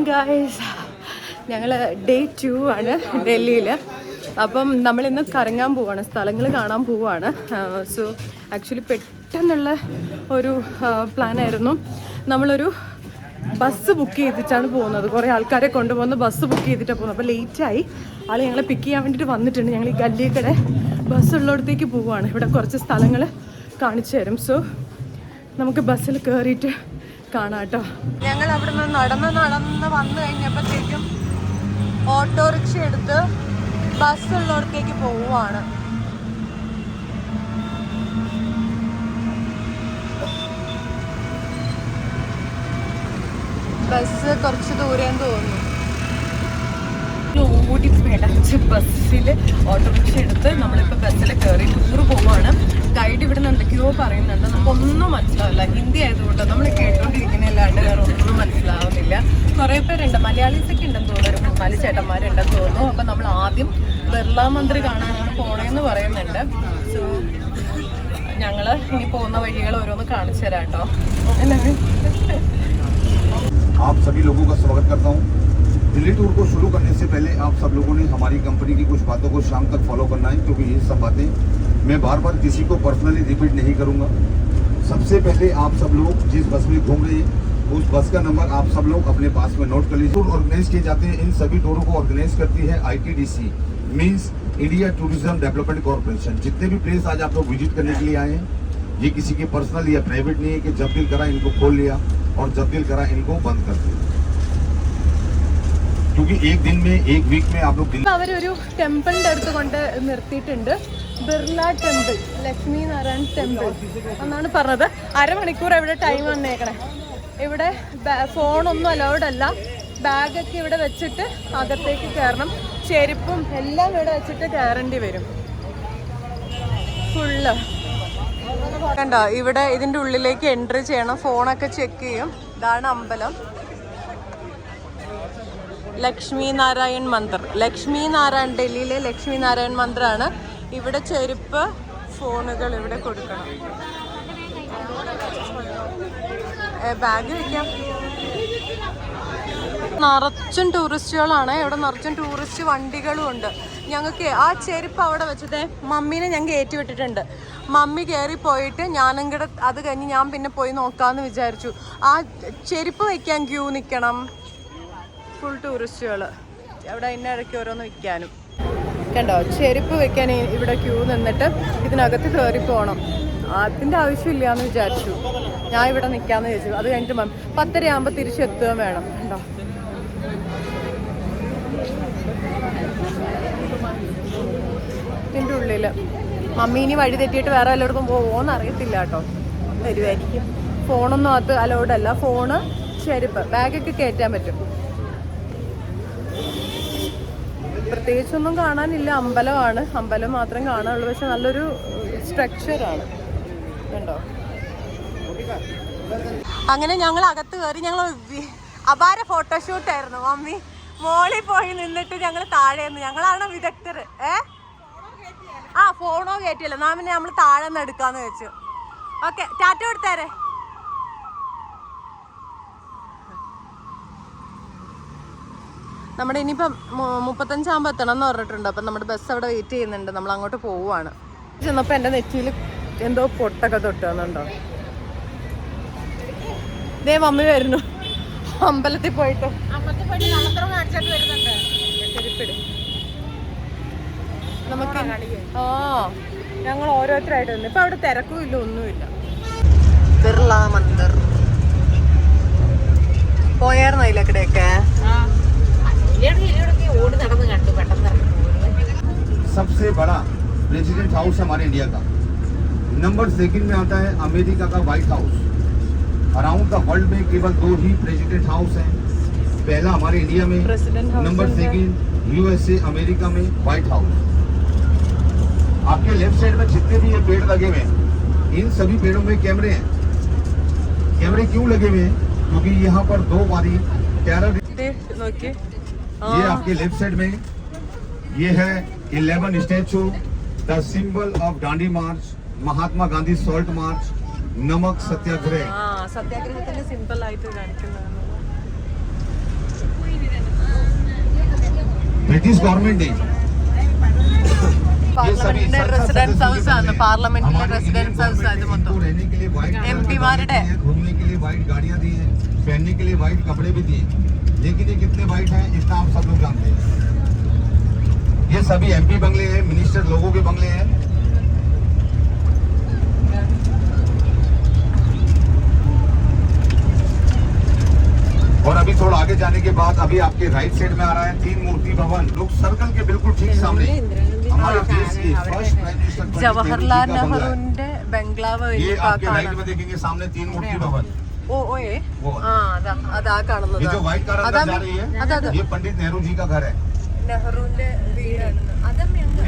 Guys, ഞങ്ങൾ day 2 ആണ് ഡൽഹിയിൽ. അപ്പം നമ്മളിന്ന് കറങ്ങാൻ പോവാണ്, സ്ഥലങ്ങൾ കാണാൻ പോവാണ്. സോ ആക്ച്വലി പെട്ടെന്നുള്ള ഒരു പ്ലാനായിരുന്നു. നമ്മളൊരു ബസ് ബുക്ക് ചെയ്തിട്ടാണ് പോകുന്നത്. കുറേ ആൾക്കാരെ കൊണ്ടുപോകുന്ന ബസ് ബുക്ക് ചെയ്തിട്ടാണ് പോകുന്നത്. അപ്പോൾ ലേറ്റായി. ആൾ ഞങ്ങളെ പിക്ക് ചെയ്യാൻ വേണ്ടിയിട്ട് വന്നിട്ടുണ്ട്. ഞങ്ങൾ ഈ ഗല്ലിക്കടെ ബസ് ഉള്ളിടത്തേക്ക് പോവുകയാണ്. ഇവിടെ കുറച്ച് സ്ഥലങ്ങൾ കാണിച്ചു തരും. സോ നമുക്ക് ബസ്സിൽ കയറിയിട്ട് കാണാം കേട്ടോ. ഞങ്ങൾ അവിടെ നിന്ന് നടന്ന് വന്നു കഴിഞ്ഞപ്പോഴത്തേക്കും ഓട്ടോറിക്ഷ എടുത്ത് ബസ് ഉള്ളിടത്തേക്ക് പോവുകയാണ്. ബസ് കുറച്ച് ദൂരം തോന്നുന്നു. ഓടി പിടച്ച് ബസ്സിൽ ഓട്ടോറിക്ഷ എടുത്ത് നമ്മളിപ്പോൾ ബസ്സിൽ കയറി ടൂറ് പോവുകയാണ്. ഗൈഡ് ഇവിടെ നിന്ന് എന്തൊക്കെയോ പറയുന്നുണ്ട്, നമുക്കൊന്നും മനസ്സിലാവില്ല. ഹിന്ദി ആയതുകൊണ്ട് നമ്മൾ കേട്ടോണ്ടിരിക്കുന്നതല്ലാണ്ട് വേറെ ഒന്നും മനസ്സിലാവുന്നില്ല. കുറേ പേരുണ്ട്, മലയാളീസൊക്കെ ഉണ്ടെന്ന് തോന്നുന്നു, 4 ചേട്ടന്മാരുണ്ടെന്ന് തോന്നുന്നു. അപ്പം നമ്മൾ ആദ്യം ബിർള മന്ദിർ കാണാനാണ് പോണേന്ന് പറയുന്നുണ്ട്. സോ ഞങ്ങൾ ഇനി പോകുന്ന വഴികൾ ഓരോന്ന് കാണിച്ചു തരാം കേട്ടോ. आप सभी लोगों का स्वागत करता हूं। दिल्ली टूर को शुरू करने से पहले आप सब लोगों ने हमारी कंपनी की कुछ बातों को शाम तक फॉलो करना है, क्योंकि ये सब बातें मैं बार बार किसी को पर्सनली रिपीट नहीं करूंगा। सबसे पहले आप सब लोग जिस बस में घूम रहे हैं उस बस का नंबर आप सब लोग अपने पास में नोट कर लीजिए। टूर ऑर्गेनाइज किए जाते हैं, इन सभी टूरों को ऑर्गेनाइज करती है ITDC, means India tourism development corporation. जितने भी प्लेस आज आप लोग विजिट करने के लिए आए हैं, ये किसी के पर्सनल या प्राइवेट नहीं है कि जब दिल करा इनको खोल लिया और जब दिल करा इनको बंद कर दिया, क्योंकि एक दिन में एक वीक में आप लोग അവരൊരു ടെമ്പിളിന്റെ അടുത്ത് കൊണ്ട് നിർത്തിയിട്ടുണ്ട്. ബിർള ടെമ്പിൾ, ലക്ഷ്മി നാരായൺ ടെമ്പിൾ എന്നാണ് പറഞ്ഞത്. അരമണിക്കൂർ ഇവിടെ ടൈം വന്നേക്കണേ. ഇവിടെ ഫോണൊന്നും അലൗഡ് അല്ല. ബാഗൊക്കെ ഇവിടെ വെച്ചിട്ട് അകത്തേക്ക് കയറണം. ചെരുപ്പും എല്ലാം ഇവിടെ വെച്ചിട്ട് കയറേണ്ടി വരും. ഫുള്ള് കണ്ടോ, ഇവിടെ ഇതിൻ്റെ ഉള്ളിലേക്ക് എൻട്രി ചെയ്യണം. ഫോണൊക്കെ ചെക്ക് ചെയ്യും. ഇതാണ് അമ്പലം, ലക്ഷ്മി നാരായൺ മന്ദിർ. ലക്ഷ്മി നാരായൺ, ഡൽഹിയിലെ ലക്ഷ്മി നാരായൺ മന്ദിറാണ്. ഇവിടെ ചെരുപ്പ്, ഫോണുകൾ ഇവിടെ കൊടുക്കണം. ബാഗ് വയ്ക്കാം. നിറച്ചും ടൂറിസ്റ്റുകളാണ് ഇവിടെ, നിറച്ചും ടൂറിസ്റ്റ് വണ്ടികളും ഉണ്ട്. ഞങ്ങൾക്ക് ആ ചെരുപ്പ് അവിടെ വെച്ചതേ മമ്മീനെ ഞാൻ കയറ്റി വിട്ടിട്ടുണ്ട്. മമ്മി കയറി പോയിട്ട് ഞാനും കൂടെ അത് കഴിഞ്ഞ് ഞാൻ പിന്നെ പോയി നോക്കാമെന്ന് വിചാരിച്ചു. ആ ചെരുപ്പ് വയ്ക്കാൻ ക്യൂ നിൽക്കണം. ഫുൾ ടൂറിസ്റ്റുകൾ അവിടെ അതിൻ്റെ ഇടയ്ക്ക് ഓരോന്ന് വിൽക്കാനും. കണ്ടോ, ചെരുപ്പ് വെക്കാൻ ഇവിടെ ക്യൂ നിന്നിട്ട് ഇതിനകത്ത് കയറി പോകണം. അതിൻ്റെ ആവശ്യമില്ല എന്ന് വിചാരിച്ചു. ഞാൻ ഇവിടെ നിൽക്കാമെന്ന് വിചാരിച്ചു. അത് കഴിഞ്ഞിട്ട് 10:30 ആകുമ്പോൾ തിരിച്ചെത്തുകയും വേണം. കണ്ടോ, ഇതിൻ്റെ ഉള്ളിൽ മമ്മി ഇനി വഴി തെറ്റിയിട്ട് വേറെ എല്ലായിടത്തും പോകുമോയെന്ന് അറിയത്തില്ല കേട്ടോ. വരുമായിരിക്കും. ഫോണൊന്നും അത് അലൗഡ് അല്ല. ഫോണ്, ചെരുപ്പ്, ബാഗൊക്കെ കയറ്റാൻ പറ്റും. പ്രത്യേകിച്ചൊന്നും കാണാനില്ല. അമ്പലമാണ്, അമ്പലം മാത്രം കാണാനുള്ളൂ. പക്ഷെ നല്ലൊരു സ്ട്രക്ചറാണ്. കണ്ടോ, അങ്ങനെ ഞങ്ങൾ അകത്ത് കയറി. ഞങ്ങൾ അപാര ഫോട്ടോഷൂട്ടായിരുന്നു. മമ്മി മോളിൽ പോയി നിന്നിട്ട് ഞങ്ങൾ താഴെ നിന്ന്. ഞങ്ങളാണ് വിദഗ്ധർ. ഫോണോ കയറ്റിയല്ലോ. നാ പിന്നെ നമ്മൾ താഴെ നിന്ന് എടുക്കാന്ന് വെച്ചു. ഓക്കെ, ടാറ്റ കൊടുത്തേരെ. നമ്മുടെ ഇനിയിപ്പം 35 ആകുമ്പോൾ എത്തണം എന്ന് പറഞ്ഞിട്ടുണ്ട്. അപ്പം നമ്മുടെ ബസ് അവിടെ വെയിറ്റ് ചെയ്യുന്നുണ്ട്. നമ്മൾ അങ്ങോട്ട് പോവുകയാണ്. ചെന്നപ്പോൾ എൻ്റെ നെറ്റിയിൽ എന്തോ പൊട്ടൊക്കെ തൊട്ടുന്നുണ്ടോ. ദേ മമ്മി വരുന്നു. അമ്പലത്തിൽ പോയിട്ട് നമുക്ക് ഞങ്ങൾ ഓരോരുത്തരായിട്ട് വന്നു. ഇപ്പം അവിടെ തിരക്കും ഇല്ല, ഒന്നുമില്ല. ബിർള മന്ദിർ പോയായിരുന്നു അതിലൊക്കെയൊക്കെ. सबसे बड़ा प्रेसिडेंट हाउस हमारे इंडिया का। नंबर 2 में आता है अमेरिका का white house. Around the world में केवल 2 ही प्रेसिडेंट हाउस हैं। पहला हमारे इंडिया में, नंबर 2 USA अमेरिका में व्हाइट हाउस। आपके लेफ्ट साइड में जितने भी ये पेड़ लगे हुए हैं, इन सभी पेड़ों में कैमरे हैं। कैमरे क्यों लगे हुए हैं? क्योंकि यहाँ पर 2 बारी टेरर। ये आपके लेफ्ट साइड में ये है 11 statue, the symbol of Dandi March, Mahatma Gandhi salt march, नमक सत्याग्रह. സത്യാഗ്രഹത്തിന്റെ സിമ്പിൾ ആയിട്ട് കാണിക്കുന്നതാണ്. ब्रिटिश गवर्नमेंट ने പാർലമെന്റിന്റെ റെസിഡൻസ് ഹൗസ് ആണ്. പാർലമെന്റിന്റെ റെസിഡൻസ് ഹൗസ് ആണ് ഇത് മൊത്തം. रहने के लिए व्हाइट എംപിമാരുടെ घूमने के लिए व्हाइट गाड़ियां दी हैं, पहनने के लिए व्हाइट कपड़े भी दिए, लेकिन ये कितने व्हाइट हैं इतना आप सब लोग जानते हैं। ये सभी एमपी बंगले हैं, मिनिस्टर लोगों के बंगले हैं। और अभी थोड़ा आगे जाने के बाद अभी आपके राइट साइड में आ रहा है 3 मूर्ति भवन, लोग सर्कल के बिल्कुल ठीक सामने हमारे देश के फर्स्ट प्राइम मिनिस्टर ജവഹർലാൽ നെഹ്റുവിന്റെ ബംഗ്ലാവ് ये आपके राइट में देखेंगे सामने 3 मूर्ति भवन। അതാ കാണുന്നത്. ये जो व्हाइट कार अंदर जा रही है ये पंडित नेहरू जी का घर है। നെഹ്റുവിന്റെ വീടാണ്.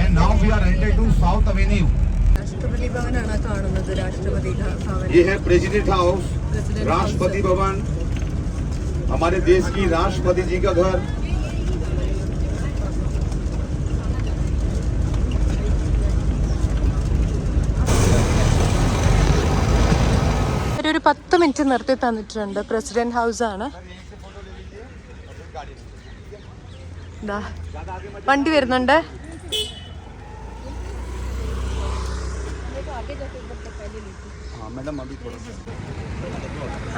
And now we are entered to South Avenue. രാഷ്ട്രപതി ഭവനാണ് കാണുന്നത്. രാഷ്ട്രപതി ഭവൻ. ये है प्रेसिडेंट हाउस, राष्ट्रपति भवन, हमारे देश की राष्ट्रपति जी का घर। ഒരു 10 മിനിറ്റ് നിർത്തി തന്നിട്ടുണ്ട്. പ്രസിഡന്റ് ഹൗസ് ആണ്. വണ്ടി വരുന്നുണ്ട്.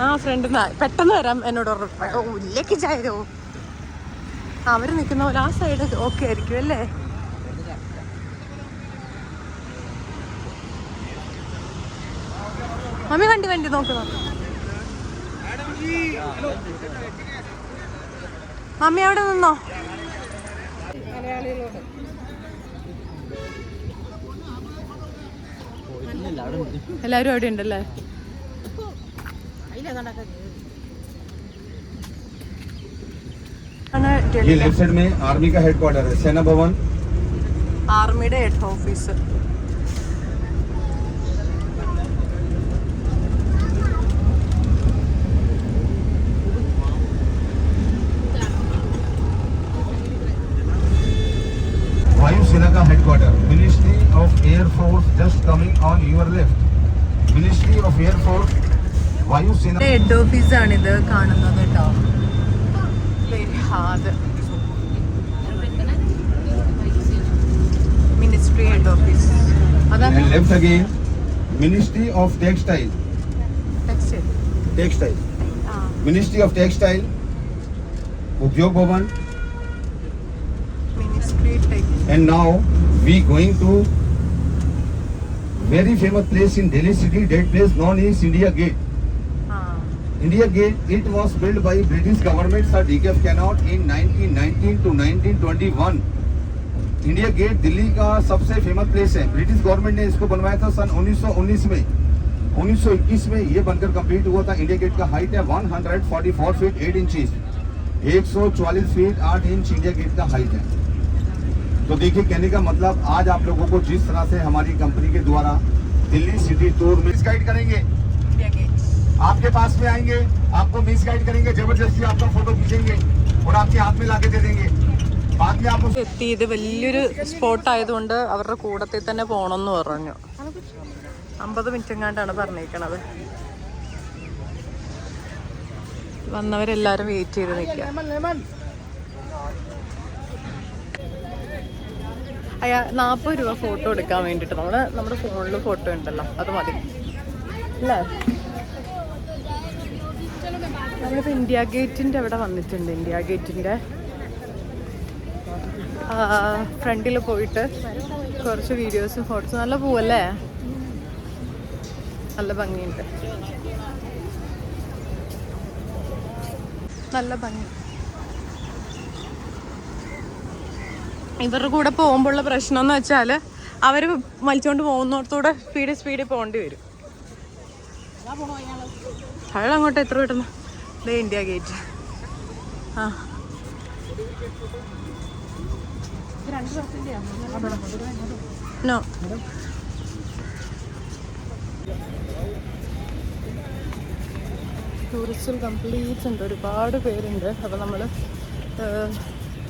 ആ ഫ്രണ്ട് പെട്ടെന്ന് വരാം എന്നോട് ഉള്ളിലേക്ക് ചായരോ. അവര് നിൽക്കുന്ന പോലെ ആ സൈഡ് ഓക്കെ ആയിരിക്കും അല്ലേ? മമ്മി വണ്ടി നോക്കണം. മമ്മി അവിടെ നിന്നോ. എല്ലാരും അവിടെ ഉണ്ടല്ലേ? ये लेफ्ट साइड में आर्मी का हेडक्वार्टर है, सेना भवन, ആർമിയുടെ ഹെഡ് ഓഫീസ്. वायुसेना का headquarter, ministry of air force just coming on your left, ministry of air force वायुसेना ഹെഡ് ഓഫീസ് ആണ് ഇത് കാണുന്നത് കേട്ടോ. Ministry head office. and left again ministry of textile, ministry of textile, udyog bhavan, ministry and now we going to very famous place in Delhi city. That place known as India Gate. India Gate, it was built by British government, Sir D.K. Cannot in 1919 to 1921. India Gate Delhi का सबसे famous place है। British government ने इसको बनवाया था सन 1919 में। 1921 में ये बनकर कंप्लीट हुआ था। इंडिया गेट का हाइट है 144 feet 8 inches, 144 feet 8 inch India Gate का हाइट है। तो देखिए, कहने का मतलब आज आप लोगों को जिस तरह से हमारी कंपनी के द्वारा Delhi city tour miss guide करेंगे, आपके पास में आएंगे, आपको मिस गाइड करेंगे, जबरदस्ती आपका फोटो खींचेंगे और आपके हाथ में लाके दे देंगे। बाद में आप എത്തി. ഇത് വലിയൊരു സ്പോട്ട് ആയതുകൊണ്ട് അവരുടെ കൂടത്തിൽ തന്നെ പോകണമെന്ന് പറഞ്ഞു. 50 മിനിറ്റ് എങ്ങാണ്ടാണ് പറഞ്ഞേക്കണത്. വന്നവരെല്ലാരും വെയിറ്റ് ചെയ്ത് നിൽക്കുക. 40 രൂപ ഫോട്ടോ എടുക്കാൻ വേണ്ടിയിട്ട്. നമ്മുടെ ഫോണിൽ ഫോട്ടോ ഉണ്ടല്ലോ, അത് മതി അല്ലേ? നമ്മളിപ്പോൾ ഇന്ത്യ ഗേറ്റിൻ്റെ അവിടെ വന്നിട്ടുണ്ട്. ഇന്ത്യ ഗേറ്റിൻ്റെ ഫ്രണ്ടിൽ പോയിട്ട് കുറച്ച് വീഡിയോസും ഫോട്ടോസും. നല്ല പൂവല്ലേ, നല്ല ഭംഗിയുണ്ട്, നല്ല ഭംഗി. ഇവരുടെ കൂടെ പോകുമ്പോഴുള്ള പ്രശ്നം എന്ന് വെച്ചാൽ അവർ വലിച്ചുകൊണ്ട് പോകുന്നിടത്തൂടെ സ്പീഡിൽ പോകേണ്ടി വരും. അയാൾ അങ്ങോട്ട് എത്ര കിട്ടുന്നു? ദേ ഇന്ത്യ ഗേറ്റ്. ആ നോ, ടൂറിസ്റ്റുകൾ കംപ്ലീറ്റ് ഉണ്ട്, ഒരുപാട് പേരുണ്ട്. അപ്പോൾ നമ്മൾ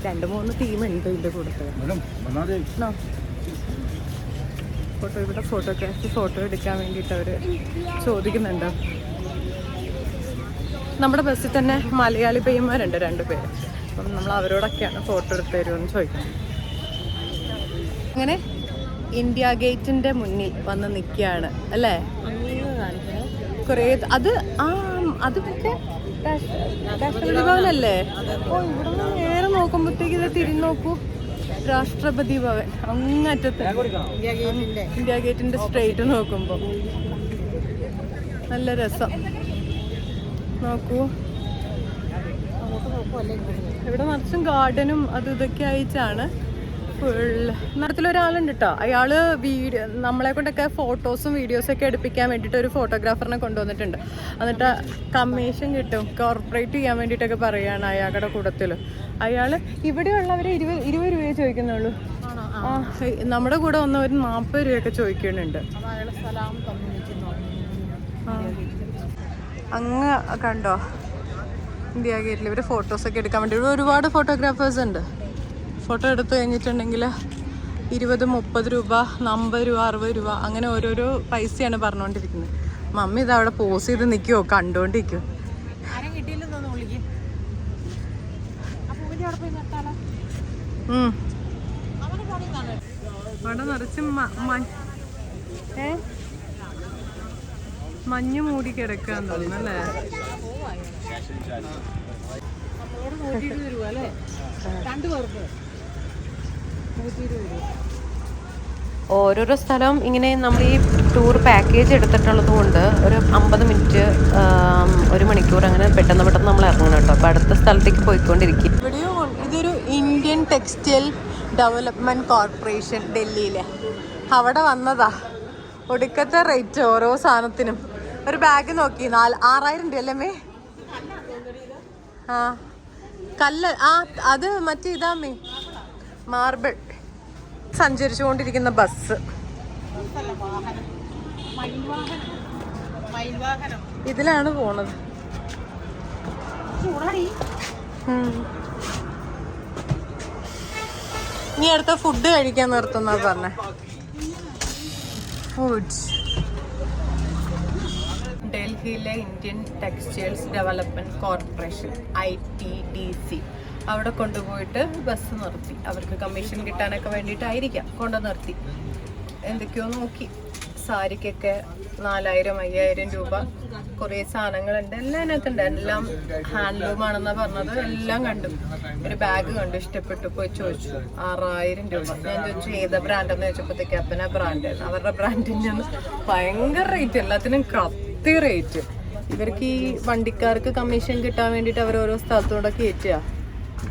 2-3 ടീമുണ്ട് ഇതിൻ്റെ കൂടെ. ഫോട്ടോ ഇവിടെ ഫോട്ടോ എടുക്കാൻ വേണ്ടിയിട്ട് അവർ ചോദിക്കുന്നുണ്ട്. നമ്മുടെ ബസ്സിൽ തന്നെ മലയാളി പയ്യന്മാരുണ്ട് 2 പേര്. അപ്പം നമ്മൾ അവരോടൊക്കെയാണ് ഫോട്ടോ എടുത്ത് തരുമെന്ന് ചോദിക്കുന്നത്. അങ്ങനെ ഇന്ത്യ ഗേറ്റിൻ്റെ മുന്നിൽ വന്ന് നിൽക്കുകയാണ് അല്ലേ? കുറേ അത് മറ്റേ രാഷ്ട്രപതി ഭവനല്ലേ? ഓ, ഇവിടെ നിന്ന് നേരെ നോക്കുമ്പോഴത്തേക്ക് ഇത് തിരിഞ്ഞു നോക്കൂ, രാഷ്ട്രപതി ഭവൻ അങ്ങറ്റത്ത്. ഇന്ത്യ ഗേറ്റിന്റെ സ്ട്രെയിറ്റ് നോക്കുമ്പോൾ നല്ല രസം. നോക്കൂ, ഇവിടെ നിറച്ചും ഗാർഡനും അതും ഇതൊക്കെ ആയിട്ടാണ് ഫുള്ള്. നടത്തിലൊരാളുണ്ട് കേട്ടോ, അയാൾ നമ്മളെ കൊണ്ടൊക്കെ ഫോട്ടോസും വീഡിയോസൊക്കെ എടുപ്പിക്കാൻ വേണ്ടിയിട്ട് ഒരു ഫോട്ടോഗ്രാഫറിനെ കൊണ്ടുവന്നിട്ടുണ്ട്. എന്നിട്ട് കമ്മീഷൻ കിട്ടും, കോർപ്പറേറ്റ് ചെയ്യാൻ വേണ്ടിയിട്ടൊക്കെ പറയുകയാണ് അയാളുടെ കൂട്ടത്തിൽ. അയാൾ ഇവിടെയുള്ളവരെ 20 രൂപയെ ചോദിക്കുന്നുള്ളൂ. ആ, നമ്മുടെ കൂടെ വന്നവർ 40 രൂപയൊക്കെ ചോദിക്കുന്നുണ്ട്. അങ്ങ് കണ്ടോ ഇന്ത്യ ഗേറ്റിൽ ഇവർ ഫോട്ടോസൊക്കെ എടുക്കാൻ വേണ്ടി ഒരുപാട് ഫോട്ടോഗ്രാഫേഴ്സ് ഉണ്ട്. ഫോട്ടോ എടുത്തു കഴിഞ്ഞിട്ടുണ്ടെങ്കിൽ 20, 30 രൂപ, 50 രൂപ, 60 രൂപ അങ്ങനെ ഓരോരോ പൈസയാണ് പറഞ്ഞുകൊണ്ടിരിക്കുന്നത്. മമ്മി ഇത് അവിടെ പോസ് ചെയ്ത് നിൽക്കുമോ, കണ്ടുകൊണ്ടിരിക്കും. അവിടെ നിറച്ച് മഞ്ഞ് മൂടി കിടക്കാൻ തോന്നുന്നല്ലേ? ഓരോരോ സ്ഥലം ഇങ്ങനെ നമ്മൾ ഈ ടൂർ പാക്കേജ് എടുത്തിട്ടുള്ളത് കൊണ്ട് ഒരു 50 മിനിറ്റ് 1 മണിക്കൂർ അങ്ങനെ പെട്ടെന്ന് നമ്മൾ ഇറങ്ങണം കേട്ടോ. അപ്പോൾ അടുത്ത സ്ഥലത്തേക്ക് പോയിക്കൊണ്ടിരിക്കും. ഇവിടെയോ ഇതൊരു ഇന്ത്യൻ ടെക്സ്റ്റൈൽ ഡെവലപ്മെൻറ്റ് കോർപ്പറേഷൻ ഡൽഹിയിലെ. അവിടെ വന്നതാ. ഒടുക്കത്തെ റേറ്റ് ഓരോ സാധനത്തിനും. ഒരു ബാഗ് നോക്കി 6000 രൂപയല്ലേ? ആ, കല്ല്. ആ, അത് മറ്റേ ഇതാമ്മേ, മാർബിൾ. സഞ്ചരിച്ചുകൊണ്ടിരിക്കുന്ന ബസ് ഇതിലാണ് പോണത്. ഇനി അടുത്ത ഫുഡ് കഴിക്കാൻ നിർത്തുന്ന പറഞ്ഞേ. ഫുഡ്സ് ഡൽഹിയിലെ Indian textiles development corporation ITDC അവിടെ കൊണ്ടുപോയിട്ട് ബസ് നിർത്തി. അവർക്ക് കമ്മീഷൻ കിട്ടാനൊക്കെ വേണ്ടിയിട്ടായിരിക്കാം കൊണ്ടു നിർത്തി. എന്തൊക്കെയോ നോക്കി. സാരിക്കൊക്കെ 4000, 5000 രൂപ. കുറേ സാധനങ്ങളുണ്ട്, എല്ലാം അതിനകത്തുണ്ട്. എല്ലാം ഹാൻഡ്ലൂം ആണെന്നാണ് പറഞ്ഞത്. എല്ലാം കണ്ടു. ഒരു ബാഗ് കണ്ടു, ഇഷ്ടപ്പെട്ടു, പോയി ചോദിച്ചു. 6000 രൂപ. ഞാൻ ചോദിച്ചു ഏതാ ബ്രാൻഡെന്ന് ചോദിച്ചപ്പോഴത്തേക്ക് അപ്പന ബ്രാൻഡ്. അവരുടെ ബ്രാൻഡിൻ്റെ ഭയങ്കര റേറ്റ്, എല്ലാത്തിനും കത്തി റേറ്റ്. ഇവർക്ക് ഈ വണ്ടിക്കാർക്ക് കമ്മീഷൻ കിട്ടാൻ വേണ്ടിയിട്ട് അവർ ഓരോ സ്ഥലത്തൂടെ കയറ്റുക.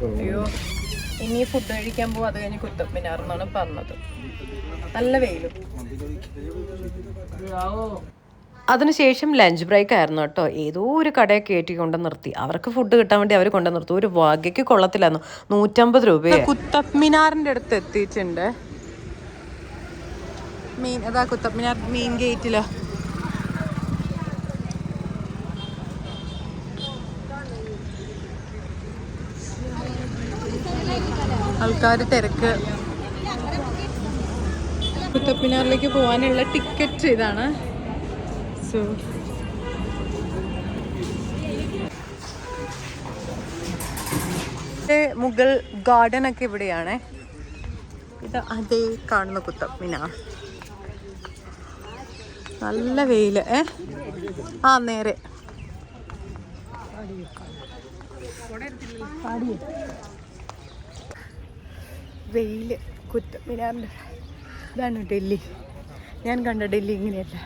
അയ്യോ, ഇനി ഫുഡ് കഴിക്കാൻ പോകും. അത് കഴിഞ്ഞ് കുത്തബ് മിനാർ എന്നാണ് പറഞ്ഞത്. നല്ല വെയിലും. അതിനുശേഷം ലഞ്ച് ബ്രേക്ക് ആയിരുന്നു കേട്ടോ. ഏതോ ഒരു കടയെ കയറ്റി കൊണ്ട് നിർത്തി. അവർക്ക് ഫുഡ് കിട്ടാൻ വേണ്ടി അവർ കൊണ്ട് നിർത്തി. ഒരു വകയ്ക്ക് കൊള്ളത്തില്ലായിരുന്നു. 150 രൂപയാണ്. കുത്തബ് മിനാറിൻ്റെ അടുത്ത് എത്തിയിട്ടുണ്ട്. അതാ കുത്തബ് മിനാർ മെയിൻ ഗേറ്റില്. ആൾക്കാർ തിരക്ക്. കുത്തബ് മിനാറിലേക്ക് പോകാനുള്ള ടിക്കറ്റ് ഇതാണ്. സോ മുഗൾ ഗാർഡൻ ഒക്കെ ഇവിടെയാണ്. ഇത് അതേ കാണുന്ന കുത്തബ് മിനാർ. നല്ല വെയില്. ആ, നേരെ വെയില്. കുത്തബ് മിനാറിൻ്റെ ഇതാണ് ഡൽഹി. ഞാൻ കണ്ട ഡൽഹി ഇങ്ങനെയല്ല.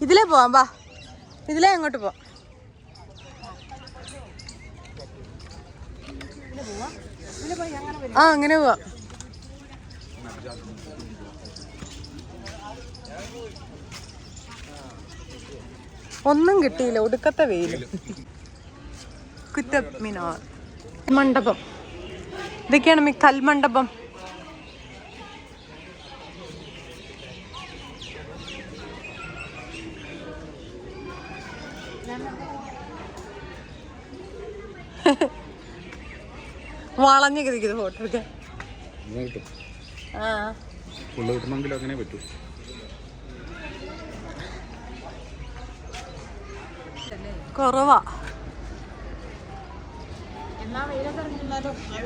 ഇതിലേ പോവാം, വാ. ഇതിലേ അങ്ങോട്ട് പോവാം. ആ, അങ്ങനെ പോവാം. ഒന്നും കിട്ടിയില്ല, ഒടുക്കത്തെ വെയിൽ. കുത്തബ് മിനാർ മണ്ഡപം. ഇതൊക്കെയാണ് കൽമണ്ഡപം. വളഞ്ഞൊക്കെ ഇരിക്കുന്നത് ഫോട്ടോ എടുക്കാൻ. ആ അങ്ങനെ പറ്റൂ. കുറവാ.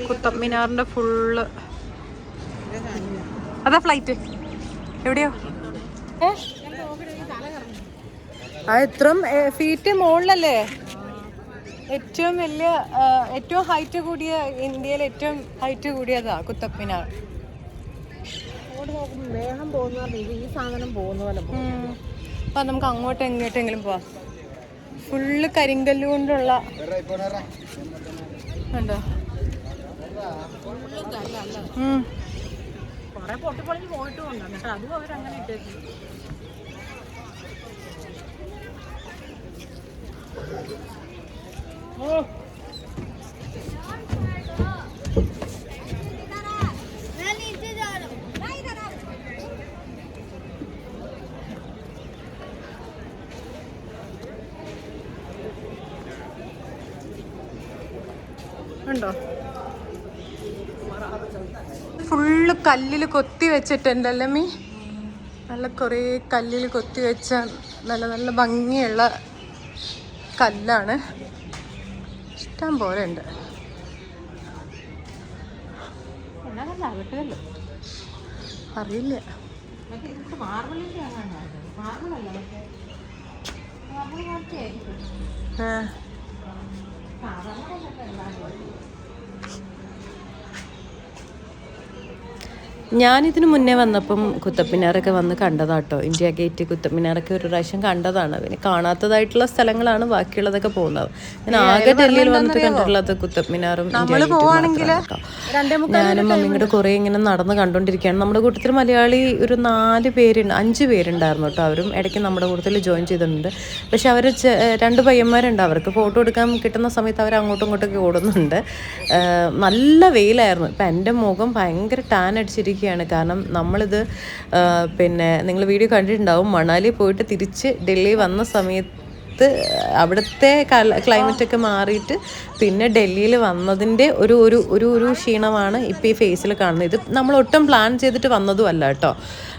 കുത്തബ് മിനാറിന്റെ ഫുള്ള്. അതാ ഫ്ലൈറ്റ് എവിടെയോ? അത് ഇത്രയും ഫീറ്റ് മുകളിലല്ലേ? ഏറ്റവും വലിയ ഏറ്റവും ഹൈറ്റ് കൂടിയ ഇന്ത്യയിലെ ഏറ്റവും ഹൈറ്റ് കൂടിയതാ കുത്തബ് മിനാർ. മേഘം പോകുന്ന ഈ സാധനം പോകുന്ന പോലെ. അപ്പൊ നമുക്ക് അങ്ങോട്ടും എങ്ങോട്ടെങ്കിലും പോവാം. ഫുള്ള് കരിങ്കല്ല് കൊണ്ടുള്ള ഉണ്ടോ? കൊറേ പൊട്ടിപ്പൊളിഞ്ഞ് പോയിട്ടും ഉണ്ട്. എന്നിട്ട് അതും അവരങ്ങനെ ഇട്ടേക്കും. ഉണ്ടോ? ഫുള്ള് കല്ലിൽ കൊത്തി വെച്ചിട്ടുണ്ടല്ലേ മീ? നല്ല കുറേ കല്ലിൽ കൊത്തി വെച്ച നല്ല നല്ല ഭംഗിയുള്ള കല്ലാണ്. ഇഷ്ടം പോലെ ഉണ്ട്. അറിയില്ല. ഞാനിതിന് മുന്നേ വന്നപ്പം കുത്തബ് മിനാറൊക്കെ വന്ന് കണ്ടതാട്ടോ. ഇന്ത്യ ഗേറ്റ്, കുത്തബ് മിനാറൊക്കെ ഒരു പ്രാവശ്യം കണ്ടതാണ്. പിന്നെ കാണാത്തതായിട്ടുള്ള സ്ഥലങ്ങളാണ് ബാക്കിയുള്ളതൊക്കെ പോകുന്നത്. ഞാൻ ആകെ ഡൽഹിയിൽ വന്നിട്ട് കണ്ടിട്ടുള്ളത് കുത്തബ് മിനാറും ഇന്ത്യ ഗേറ്റും. ഞാനും മമ്മിയും കൂടെ കുറേ ഇങ്ങനെ നടന്ന് കണ്ടോണ്ടിരിക്കുകയാണ്. നമ്മുടെ കൂട്ടത്തിൽ മലയാളി ഒരു 5 പേരുണ്ടായിരുന്നു കേട്ടോ. അവരും ഇടയ്ക്ക് നമ്മുടെ കൂട്ടത്തിൽ ജോയിൻ ചെയ്തിട്ടുണ്ട്. പക്ഷെ അവർ 2 പയ്യന്മാരുണ്ട്. അവർക്ക് ഫോട്ടോ എടുക്കാൻ കിട്ടുന്ന സമയത്ത് അവർ അങ്ങോട്ടും ഇങ്ങോട്ടൊക്കെ ഓടുന്നുണ്ട്. നല്ല വെയിലായിരുന്നു. ഇപ്പം എൻ്റെ മുഖം ഭയങ്കര ടാൻ അടിച്ചിരിക്കും. കാരണം നമ്മളിത് പിന്നെ നിങ്ങൾ വീഡിയോ കണ്ടിട്ടുണ്ടാവും. മണാലി പോയിട്ട് തിരിച്ച് ഡൽഹി വന്ന സമയത്ത് അവിടുത്തെ ക്ലൈമറ്റൊക്കെ മാറിയിട്ട് പിന്നെ ഡൽഹിയിൽ വന്നതിൻ്റെ ഒരു ക്ഷീണമാണ് ഇപ്പോൾ ഈ ഫേസിൽ കാണുന്നത്. ഇത് നമ്മൾ ഒട്ടും പ്ലാൻ ചെയ്തിട്ട് വന്നതും അല്ല കേട്ടോ.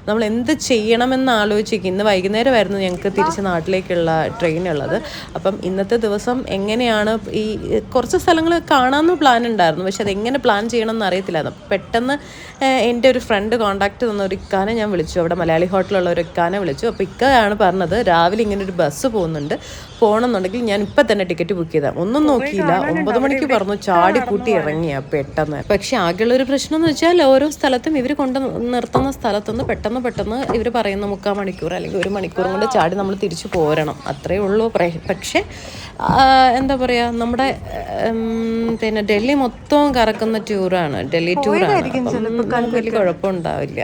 നമ്മൾ എന്ത് ചെയ്യണമെന്ന് ആലോചിക്കും. ഇന്ന് വൈകുന്നേരമായിരുന്നു ഞങ്ങൾക്ക് തിരിച്ച് നാട്ടിലേക്കുള്ള ട്രെയിൻ ഉള്ളത്. അപ്പം ഇന്നത്തെ ദിവസം എങ്ങനെയാണ് ഈ കുറച്ച് സ്ഥലങ്ങൾ കാണാമെന്ന് പ്ലാൻ ഉണ്ടായിരുന്നു. പക്ഷെ അതെങ്ങനെ പ്ലാൻ ചെയ്യണമെന്ന് അറിയത്തില്ലായിരുന്നു. പെട്ടെന്ന് എൻ്റെ ഒരു ഫ്രണ്ട് കോൺടാക്ട് തന്ന ഒരു ഇക്കാനെ ഞാൻ വിളിച്ചു. അവിടെ മലയാളി ഹോട്ടലുള്ള ഒരു ഇക്കാനെ വിളിച്ചു. അപ്പോൾ ഇക്കയാണ് പറഞ്ഞത് രാവിലെ ഇങ്ങനെ ഒരു ബസ് പോകുന്നുണ്ട്, പോകണമെന്നുണ്ടെങ്കിൽ ഞാൻ ഇപ്പം തന്നെ ടിക്കറ്റ് ബുക്ക് ചെയ്താൽ. ഒന്നും നോക്കിയില്ല, 9 മണിക്ക് പറഞ്ഞു, ചാടി കൂട്ടി ഇറങ്ങിയ പെട്ടെന്ന്. പക്ഷെ ആകെയുള്ളൊരു പ്രശ്നം എന്ന് വെച്ചാൽ ഓരോ സ്ഥലത്തും ഇവർ കൊണ്ട് നിർത്തുന്ന സ്ഥലത്തുനിന്ന് പെട്ടെന്ന് ഇവർ പറയുന്ന 3/4 മണിക്കൂർ അല്ലെങ്കിൽ 1 മണിക്കൂർ കൊണ്ട് ചാടി നമ്മൾ തിരിച്ചു പോരണം. അത്രയേ ഉള്ളൂ. പക്ഷേ എന്താ പറയുക, നമ്മുടെ പിന്നെ ഡൽഹി മൊത്തം കറക്കുന്ന ടൂറാണ്. ഡൽഹി ടൂറാണ്. വലിയ കുഴപ്പമുണ്ടാവില്ല.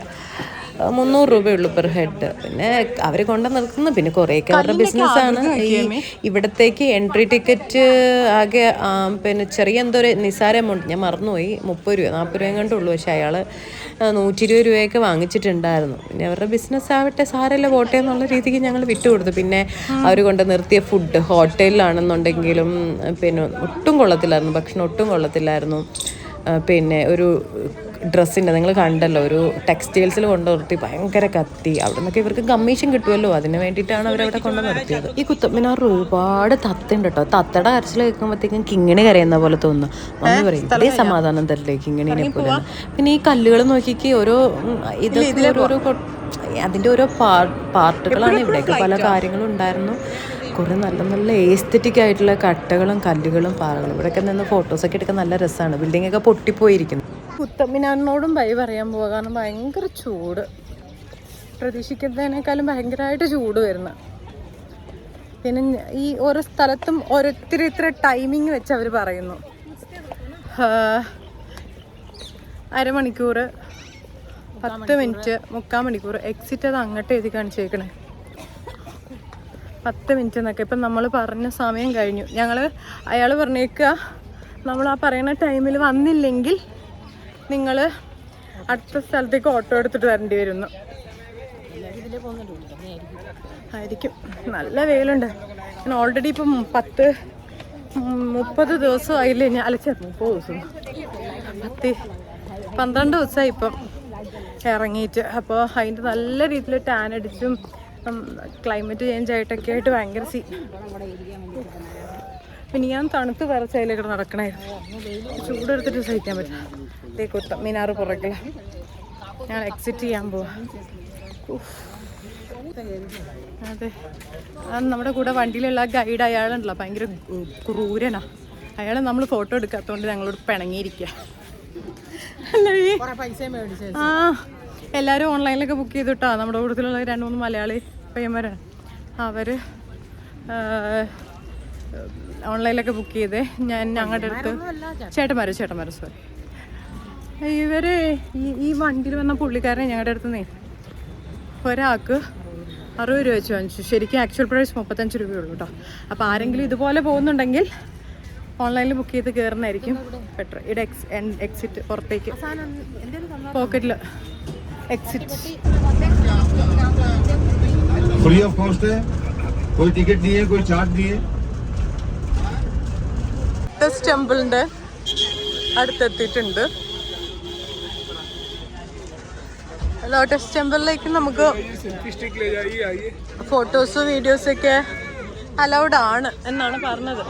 300 രൂപയുള്ളൂ പെർ ഹെഡ്. പിന്നെ അവർ കൊണ്ട് നിർത്തുന്നു. പിന്നെ കുറേയൊക്കെ അവരുടെ ബിസിനസ്സാണ്. ഈ ഇവിടത്തേക്ക് എൻട്രി ടിക്കറ്റ് ആകെ പിന്നെ ചെറിയ എന്തോ ഒരു നിസാര എമൗണ്ട്, ഞാൻ മറന്നുപോയി, 30 രൂപ 40 രൂപയും കണ്ടുള്ളൂ. പക്ഷെ അയാൾ 120 രൂപയൊക്കെ വാങ്ങിച്ചിട്ടുണ്ടായിരുന്നു. പിന്നെ അവരുടെ ബിസിനസ് ആവട്ടെ, സാരമില്ല പോട്ടെ എന്നുള്ള രീതിക്ക് ഞങ്ങൾ വിട്ടുകൊടുത്തു. പിന്നെ അവർ കൊണ്ട് നിർത്തിയ ഫുഡ് ഹോട്ടലിലാണെന്നുണ്ടെങ്കിലും പിന്നെ ഒട്ടും കൊള്ളത്തില്ലായിരുന്നു. ഭക്ഷണം ഒട്ടും കൊള്ളത്തില്ലായിരുന്നു. പിന്നെ ഒരു ഡ്രസ്സിൻ്റെ നിങ്ങൾ കണ്ടല്ലോ, ഒരു ടെക്സ്റ്റൈൽസിൽ കൊണ്ട് നിർത്തി ഭയങ്കര കത്തി. അവിടെ നിന്നൊക്കെ ഇവർക്ക് കമ്മീഷൻ കിട്ടുമല്ലോ, അതിന് വേണ്ടിയിട്ടാണ് അവരവിടെ കൊണ്ട് നിർത്തിയത്. ഈ കുത്തബ് മിനാറിൽ ഒരുപാട് തത്തയുണ്ട് കേട്ടോ. തത്തയുടെ കരച്ചിൽ കേൾക്കുമ്പോഴത്തേക്കും കിങ്ങിണി കരയുന്ന പോലെ തോന്നുന്നു. മമ്മി പറയും ഇതേ സമാധാനം തരില്ലേ കിങ്ങിണിനെ പോലെ. പിന്നെ ഈ കല്ലുകൾ നോക്കിക്ക് ഓരോ ഓരോ അതിൻ്റെ ഓരോ പാർട്ടുകളാണ്. ഇവിടെയൊക്കെ പല കാര്യങ്ങളും ഉണ്ടായിരുന്നു. കുറേ നല്ല നല്ല ഏസ്തെറ്റിക് ആയിട്ടുള്ള കട്ടകളും കല്ലുകളും പാറകളും. ഇവിടെയൊക്കെ നിന്ന് ഫോട്ടോസൊക്കെ എടുക്കാൻ നല്ല രസമാണ്. ബിൽഡിങ്ങൊക്കെ പൊട്ടിപ്പോയിരിക്കുന്നു. കുത്തബ് മിനാറിനോടും ബൈ പറയാൻ പോവുക. കാരണം ഭയങ്കര ചൂട്, പ്രതീക്ഷിക്കുന്നതിനേക്കാളും ഭയങ്കരമായിട്ട് ചൂട് വരുന്ന. പിന്നെ ഈ ഓരോ സ്ഥലത്തും ഓരോരുത്തർ ഇത്ര ടൈമിങ് വെച്ച് അവർ പറയുന്നു. 1/2 മണിക്കൂർ, 10 മിനിറ്റ്, 3/4 മണിക്കൂർ. എക്സിറ്റ് അത് അങ്ങോട്ട് എഴുതി കാണിച്ചേക്കണേ 10 മിനിറ്റ് എന്നൊക്കെ. ഇപ്പം നമ്മൾ പറഞ്ഞ സമയം കഴിഞ്ഞു. അയാൾ പറഞ്ഞേക്കുക നമ്മൾ ആ പറയുന്ന ടൈമിൽ വന്നില്ലെങ്കിൽ നിങ്ങൾ അടുത്ത സ്ഥലത്തേക്ക് ഓട്ടോ എടുത്തിട്ട് വരേണ്ടി വരുന്നു ആയിരിക്കും. നല്ല വെയിലുണ്ട്. ഞാൻ ഓൾറെഡി ഇപ്പം 30 ദിവസമായില്ലേ, 30 ദിവസം 12 ദിവസമായി ഇപ്പം ഇറങ്ങിയിട്ട്. അപ്പോൾ അതിൻ്റെ നല്ല രീതിയിൽ ടാൻ അടിച്ചും ക്ലൈമറ്റ് ചേഞ്ച് ആയിട്ടൊക്കെ ആയിട്ട് ഭയങ്കര പിന്നെ ഞാൻ തണുത്ത് വിറച്ചതിലേക്ക് നടക്കണമായിരുന്നു. ചൂടെടുത്തിട്ട് സഹിക്കാൻ പറ്റും. ഇതേ കുത്തം മീനാറ് പുറകില്ല. ഞാൻ എക്സിറ്റ് ചെയ്യാൻ പോവാ. അതെ, നമ്മുടെ കൂടെ വണ്ടിയിലുള്ള ഗൈഡ് അയാളുണ്ടല്ലോ, ഭയങ്കര ക്രൂരനാ. അയാളെ നമ്മൾ ഫോട്ടോ എടുക്കാത്തതുകൊണ്ട് ഞങ്ങളോട് പിണങ്ങിയിരിക്കുക. ആ, എല്ലാവരും ഓൺലൈനിലൊക്കെ ബുക്ക് ചെയ്തിട്ടാ. നമ്മുടെ കൂട്ടത്തിലുള്ള 2-3 മലയാളി പയ്യന്മാരാണ്. അവർ ഓൺലൈനിലൊക്കെ ബുക്ക് ചെയ്തേ. ഞങ്ങളുടെ അടുത്ത് ചേട്ടന്മാർ സോറി, ഇവർ ഈ വണ്ടിയിൽ വന്ന പുള്ളിക്കാരനെ ഞങ്ങളുടെ അടുത്ത് നിന്ന് ഒരാൾക്ക് 60 രൂപ വെച്ച് വാങ്ങിച്ചു. ശരിക്കും ആക്ച്വൽ പ്രൈസ് 35 രൂപയുള്ളൂ കേട്ടോ. അപ്പോൾ ആരെങ്കിലും ഇതുപോലെ പോകുന്നുണ്ടെങ്കിൽ ഓൺലൈനിൽ ബുക്ക് ചെയ്ത് കയറുന്നതായിരിക്കും ബെറ്റർ. ഇവിടെ എക്സിറ്റ് പുറത്തേക്ക് പോക്കറ്റിൽ എക്സിറ്റ് फ्री ऑफ कॉस्ट है, कोई टिकट नहीं है, कोई चार्ज नहीं है। ലോട്ടസ് ടെമ്പിളിന്റെ അടുത്തെത്തിയിട്ടുണ്ട്. ലോട്ടസ് ടെമ്പിളിലേക്ക് നമുക്ക് ഫോട്ടോസും വീഡിയോസൊക്കെ അലൗഡ് ആണ് എന്നാണ് പറഞ്ഞത്.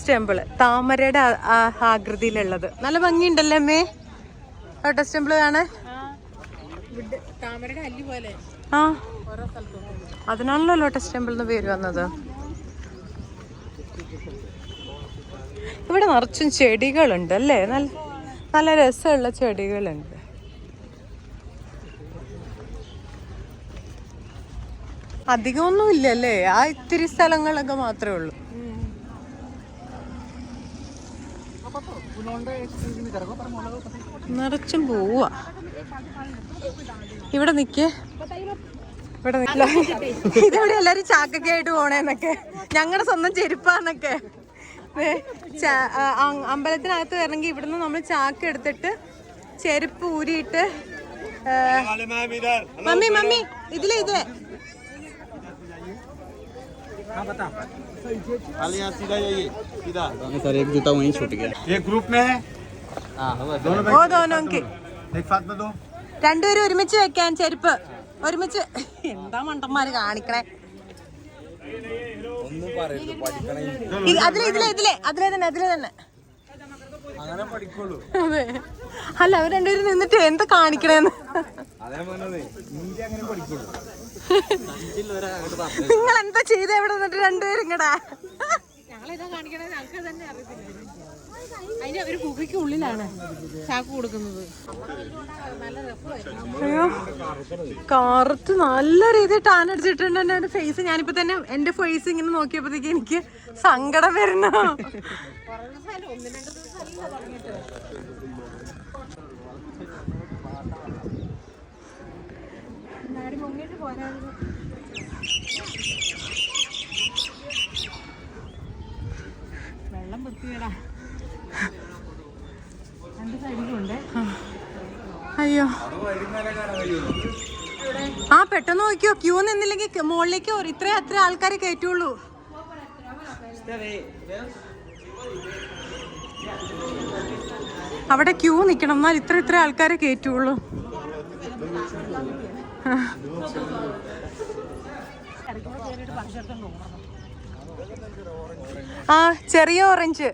ടെമ്പിള് താമരയുടെ ആകൃതിയിലുള്ളത് നല്ല ഭംഗിയുണ്ടല്ലേ അമ്മേ ലോട്ടസ് ടെമ്പിൾ കാണാൻ. ആ, അതിനാണല്ലോ ലോട്ടസ് ടെമ്പിൾ എന്ന് പേര് വന്നത്. ഇവിടെ നിറച്ചും ചെടികളുണ്ട് അല്ലേ, നല്ല രസമുള്ള ചെടികളുണ്ട്. അധികമൊന്നും ഇല്ലല്ലേ, ആ ഇത്തിരി സ്ഥലങ്ങളൊക്കെ മാത്രമേ ഉള്ളൂ. നിറച്ചും പോവാ. ഇവിടെ നിക്കേ, ഇവിടെ ഇതെവിടെ എല്ലാരും ചാക്കൊക്കെ ആയിട്ട് പോണേന്നൊക്കെ, ഞങ്ങളുടെ സ്വന്തം ചെരുപ്പാന്നൊക്കെ. അമ്പലത്തിനകത്ത് വരണമെങ്കിൽ ഇവിടുന്ന് നമ്മൾ ചാക്ക് എടുത്തിട്ട് ചെരുപ്പ് ഊരിയിട്ട് മമ്മി ഇതിലേ सर एक जूता वहीं छूट गया। एक ग्रुप में है, ഓ ദോനോങ്കി एक साथ में दो। രണ്ടുപേരും ഒരുമിച്ച് വെക്കാൻ ചെരുപ്പ് ഒരുമിച്ച്. എന്താ മണ്ടന്മാര് കാണിക്കണേ. അതിലെ തന്നെ അതെ. അല്ല, അവർ രണ്ടുപേരും നിന്നിട്ട് എന്താ കാണിക്കണേന്ന്. നിങ്ങൾ എന്താ ചെയ്ത എവിടെ നിന്നിട്ട് രണ്ടുപേരും ഇങ്ങടാ. ഉള്ളിലാണ് ചാക്ക് കൊടുക്കുന്നത്. അയ്യോ, കറുത്ത് നല്ല രീതിയിൽ ടാൻ അടിച്ചിട്ടുണ്ട് എന്റെ ഫേസ്. ഞാനിപ്പോ തന്നെ എന്റെ ഫേസ് ഇങ്ങനെ നോക്കിയപ്പോഴത്തേക്ക് എനിക്ക് സങ്കടം വരുന്നു. വെള്ളം വൃത്തികേടാ. അയ്യോ, ആ പെട്ടെന്ന് നോക്കിയോ, ക്യൂ നിന്നില്ലെങ്കിൽ മുകളിലേക്ക് അത്ര ആൾക്കാരെ കയറ്റുള്ളൂ. അവിടെ ക്യൂ നിക്കണം, എന്നാൽ ഇത്ര ആൾക്കാരെ കയറ്റുള്ളൂ. ആ, ചെറിയ ഓറഞ്ച്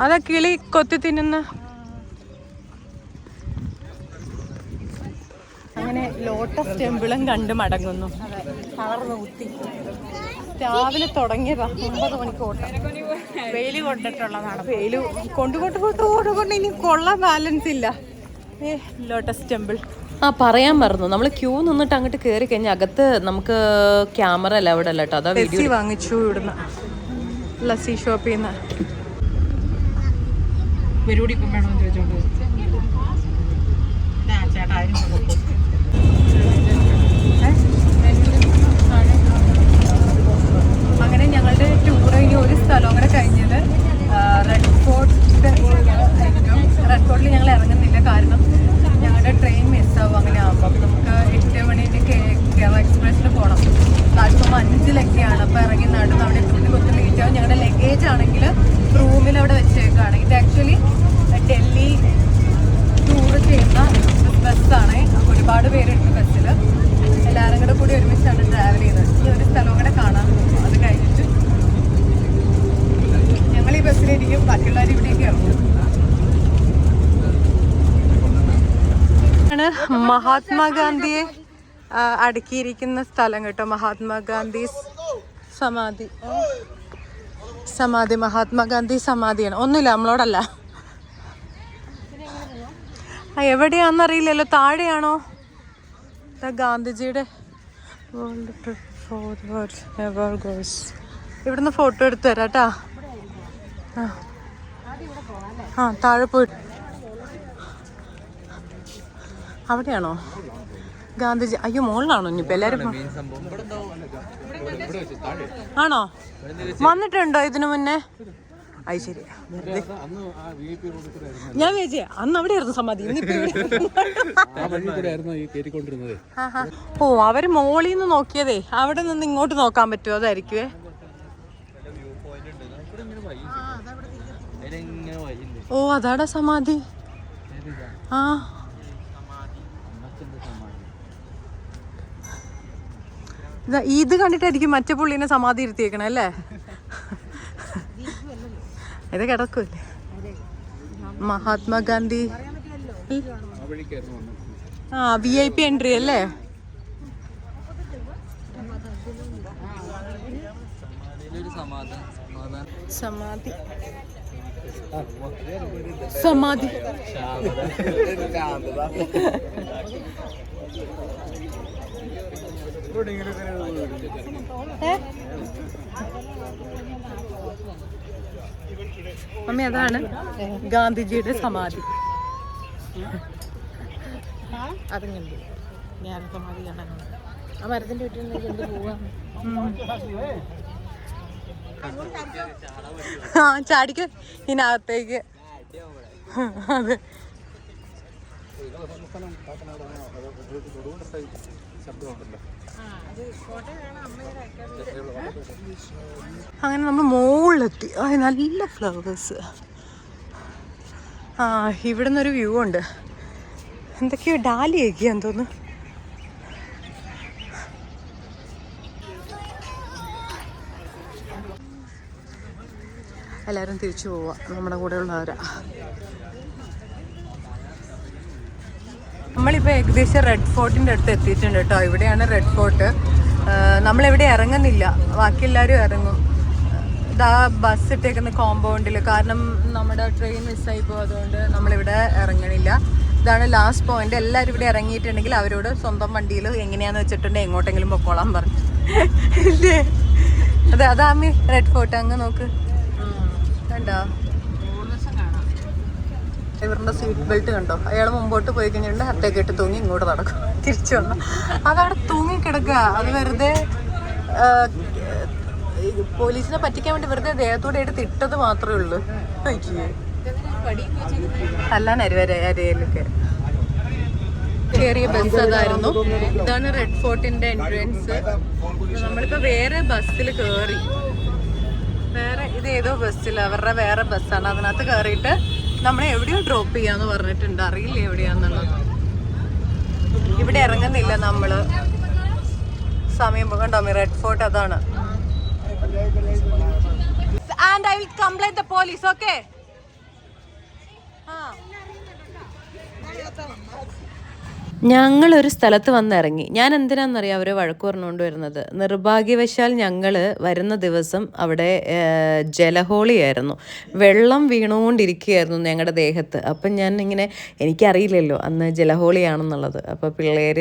അതാ കിളി കൊത്തി തിന്നുന്ന. അങ്ങനെ ലോട്ടസ് ടെമ്പിളും കണ്ട് മടങ്ങുന്നു. രാവിലെ തുടങ്ങിയതാ, 9 മണിക്ക് ഓട്ടം. വെയില് കൊണ്ടിട്ടുള്ളതാണ്. വെയില് കൊണ്ട് ഇനി കൊള്ളാൻ ബാലൻസ് ഇല്ല. ലോട്ടസ് ടെമ്പിൾ പറയാൻ മറന്നു. നമ്മൾ ക്യൂ നിന്നിട്ട് അങ്ങോട്ട് കയറി കഴിഞ്ഞാൽ അകത്ത് നമുക്ക് ക്യാമറ അല്ല അവിടെ അല്ല കേട്ടോ. അതാ വീഡിയോ വാങ്ങിച്ചു ഇവിടുന്ന് ലസ്സി ഷോപ്പിൽ നിന്ന്. അങ്ങനെ ഞങ്ങളുടെ ടൂർ ഇനി ഒരു സ്ഥലം കൂടെ കഴിഞ്ഞത് റെഡ് ഫോർട്ടിൽ ഞങ്ങൾ ഇറങ്ങുന്നില്ല. കാരണം ഞങ്ങളുടെ ട്രെയിൻ മിസ്സാവും അങ്ങനെ ആകുമ്പോൾ. പേരുണ്ട് ബസ്സിൽ. എല്ലാവരും കൂടെ കൂടി ഒരുമിച്ചാണ് ട്രാവൽ ചെയ്യുന്നത്. ഈ ഒരു സ്ഥലവും കൂടെ കാണാൻ പോകും. അത് കഴിഞ്ഞിട്ട് ഞങ്ങൾ ഈ ബസ്സിലിരിക്കും, ബാക്കിയുള്ളവർ ഇവിടെയൊക്കെയാവും. മഹാത്മാഗാന്ധിയെ അടക്കിയിരിക്കുന്ന സ്ഥലം കേട്ടോ. മഹാത്മാഗാന്ധി സമാധി മഹാത്മാഗാന്ധി സമാധിയാണ്. ഒന്നുമില്ല, നമ്മളോടല്ല. എവിടെയാണെന്നറിയില്ലല്ലോ. താഴെയാണോ? ഗാന്ധിജിയുടെ ഇവിടുന്ന് ഫോട്ടോ എടുത്തു തരാം കേട്ടാ. ആ താഴെ പോയിട്ട് അവിടെയാണോ ഗാന്ധിജി? അയ്യോ, മുകളിലാണോ ഇനിയിപ്പോൾ എല്ലാവരും? ആണോ? വന്നിട്ടുണ്ടോ ഇതിനു മുന്നേ? അത് ശരി. ഞാൻ വിചാരിച്ചേ അന്ന് അവിടെയായിരുന്നു സമാധി. ഓ, അവര് മോളിൽ നിന്ന് നോക്കിയതേ. അവിടെ നിന്ന് ഇങ്ങോട്ട് നോക്കാൻ പറ്റുമോ? അതായിരിക്കുവേ. ഓ, അതാടാ സമാധി. ആ, ഇത് കണ്ടിട്ടായിരിക്കും മറ്റേ പുള്ളിനെ സമാധി ഇരുത്തിയേക്കണേ അല്ലേ? ഇത് കിടക്കൂല്ലേ മഹാത്മാഗാന്ധി? ആ, VIP എൻട്രി അല്ലേ? സമാധി സമാധി മമ്മി, അതാണ് ഗാന്ധിജിയുടെ സമാധി. അതും കണ്ടു ഞാൻ സമാധി കാണാൻ. ആ മരത്തിന്റെ വീട്ടിൽ പോവാ. ആ, ചാടിക്ക് ഇതിനകത്തേക്ക്. അതെ, അങ്ങനെ നമ്മൾ മുകളിലെത്തി. നല്ല ഫ്ലവേഴ്സ്. ആ, ഇവിടെ നിന്നൊരു വ്യൂ ഉണ്ട്. എന്തൊക്കെയോ ഡാലിയൊക്കെയാന്ന് തോന്നുന്നു. എല്ലാവരും തിരിച്ചു പോവാ, നമ്മുടെ കൂടെ ഉള്ളവരാ. നമ്മളിപ്പോൾ ഏകദേശം റെഡ് ഫോർട്ടിൻ്റെ അടുത്ത് എത്തിയിട്ടുണ്ട് കേട്ടോ. ഇവിടെയാണ് റെഡ് ഫോർട്ട്. നമ്മളെവിടെ ഇറങ്ങുന്നില്ല, ബാക്കി എല്ലാവരും ഇറങ്ങും. ഇതാ ബസ് ഇട്ടേക്കുന്ന കോമ്പൗണ്ടിൽ. കാരണം നമ്മുടെ ട്രെയിൻ മിസ്സായി പോകും, അതുകൊണ്ട് നമ്മളിവിടെ ഇറങ്ങണില്ല. ഇതാണ് ലാസ്റ്റ് പോയിന്റ്. എല്ലാവരും ഇവിടെ ഇറങ്ങിയിട്ടുണ്ടെങ്കിൽ അവരോട് സ്വന്തം വണ്ടിയിൽ എങ്ങനെയാണെന്ന് വെച്ചിട്ടുണ്ടെങ്കിൽ എങ്ങോട്ടെങ്കിലും പൊക്കോളാൻ പറഞ്ഞു. ഇല്ലേ? അതെ, അതാമി റെഡ് ഫോർട്ട്. അങ്ങ് നോക്ക്, കണ്ടോ? ഇവരുടെ സീറ്റ് ബെൽറ്റ് കണ്ടോ? അയാൾ മുമ്പോട്ട് പോയി കഴിഞ്ഞിട്ടുണ്ടെങ്കിൽ ഹത്തേക്ക് ഇട്ട് തൂങ്ങി ഇങ്ങോട്ട് നടക്കും. തിരിച്ചു വന്നു അതവിടെ തൂങ്ങി കിടക്കുക. അത് വെറുതെ പോലീസിനെ പറ്റിക്കാൻ വേണ്ടി വെറുതെ ദേഹത്തോടെ എടുത്ത് ഇട്ടത് മാത്രമേ ഉള്ളൂ. അല്ലാൻ അരയിലൊക്കെ കയറിയ ബസ് അതായിരുന്നു. ഇതാണ് റെഡ് ഫോർട്ടിന്റെ എൻട്രൻസ്. നമ്മളിപ്പോ വേറെ ബസ്സിൽ കയറി. ഇത് ഏതോ ബസ്സിൽ, അവരുടെ വേറെ ബസ്സാണ്. അതിനകത്ത് കയറിയിട്ട് നമ്മളെ എവിടെയോ ഡ്രോപ്പ് ചെയ്യാന്ന് പറഞ്ഞിട്ടുണ്ട്. അറിയില്ല എവിടെയാന്നുള്ളത്. ഇവിടെ ഇറങ്ങുന്നില്ല നമ്മള്. സമയം കണ്ടോ? റെഡ് ഫോർട്ട് അതാണ്. And I will complain the police, okay? ഞങ്ങളൊരു സ്ഥലത്ത് വന്നിറങ്ങി. ഞാൻ എന്തിനാണെന്നറിയാം അവർ വഴക്ക് പറഞ്ഞുകൊണ്ട് വരുന്നത്. നിർഭാഗ്യവശാൽ ഞങ്ങൾ വരുന്ന ദിവസം അവിടെ ജലഹോളിയായിരുന്നു. വെള്ളം വീണുകൊണ്ടിരിക്കുകയായിരുന്നു ഞങ്ങളുടെ ദേഹത്ത്. അപ്പം ഞാൻ ഇങ്ങനെ, എനിക്കറിയില്ലല്ലോ അന്ന് ജലഹോളിയാണെന്നുള്ളത്. അപ്പോൾ പിള്ളേർ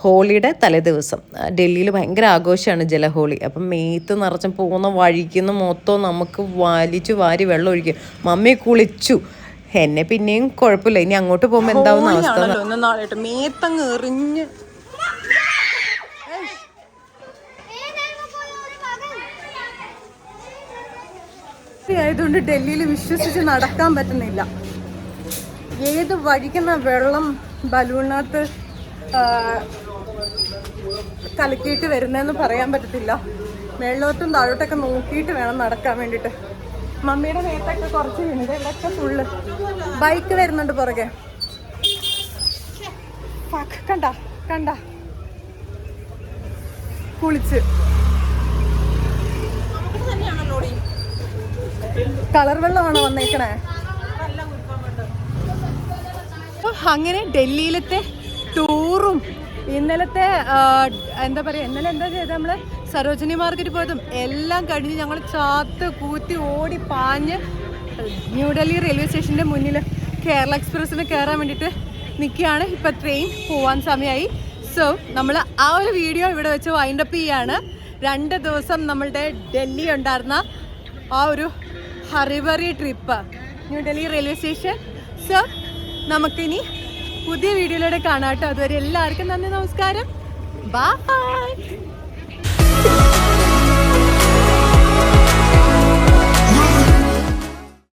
ഹോളിയുടെ തലേദിവസം ഡൽഹിയിൽ ഭയങ്കര ആഘോഷമാണ് ജലഹോളി. അപ്പം മേത്ത് നിറച്ചും പോകുന്ന വഴിക്കുന്ന മൊത്തം നമുക്ക് വലിച്ചു വാരി വെള്ളം ഒഴിക്കും. മമ്മി കുളിച്ചു. എന്നെ പിന്നെയും കുഴപ്പമില്ല. ഇനി അങ്ങോട്ട് പോകുമ്പോൾ എന്താവുന്ന അവസ്ഥ? നാളായിട്ട് മേത്തങ്ങ് എറിഞ്ഞ് ആയതുകൊണ്ട് ഡൽഹിയിൽ വിശ്വസിച്ച് നടക്കാൻ പറ്റുന്നില്ല. ഏത് വഴിക്കുന്ന വെള്ളം ബലൂണിനകത്ത് കലക്കിയിട്ട് വരുന്നതെന്ന് പറയാൻ പറ്റത്തില്ല. മേളിലോട്ടും താഴോട്ടൊക്കെ നോക്കിയിട്ട് വേണം നടക്കാൻ വേണ്ടിയിട്ട്. മമ്മിയുടെ മേത്തൊക്കെ കുറച്ച് വീണത്. ഇതൊക്കെ ഫുള്ള് ബൈക്ക് വരുന്നുണ്ട് പുറകെ. കണ്ട കണ്ട കുളിച്ച് കളർ വെള്ളമാണോ വന്നേക്കണേ? അങ്ങനെ ഡൽഹിയിലത്തെ ടൂറും ഇന്നലത്തെ എന്താ പറയുക, ഇന്നലെ എന്താ ചെയ്തത്, നമ്മൾ സരോജിനി മാർക്കറ്റ് പോയതും എല്ലാം കഴിഞ്ഞ് ഞങ്ങൾ ചാത്ത് കൂത്തി ഓടി പാഞ്ഞ് ന്യൂഡൽഹി റെയിൽവേ സ്റ്റേഷൻ്റെ മുന്നിൽ കേരള എക്സ്പ്രസ്സിന് കയറാൻ വേണ്ടിയിട്ട് നിൽക്കുകയാണ്. ഇപ്പം ട്രെയിൻ പോവാൻ സമയമായി. സോ നമ്മൾ ആ ഒരു വീഡിയോ ഇവിടെ വെച്ച് വൈൻഡപ്പ് ചെയ്യാണ്. 2 ദിവസം നമ്മളുടെ ഡൽഹി ഉണ്ടായിരുന്ന ആ ഒരു hurry-burry trip New Delhi railway station. So നമുക്കിനി പുതിയ വീഡിയോയിലൂടെ കാണാം കേട്ടോ. അതുവരെ എല്ലാവർക്കും നന്ദി, നമസ്കാരം, ബൈ.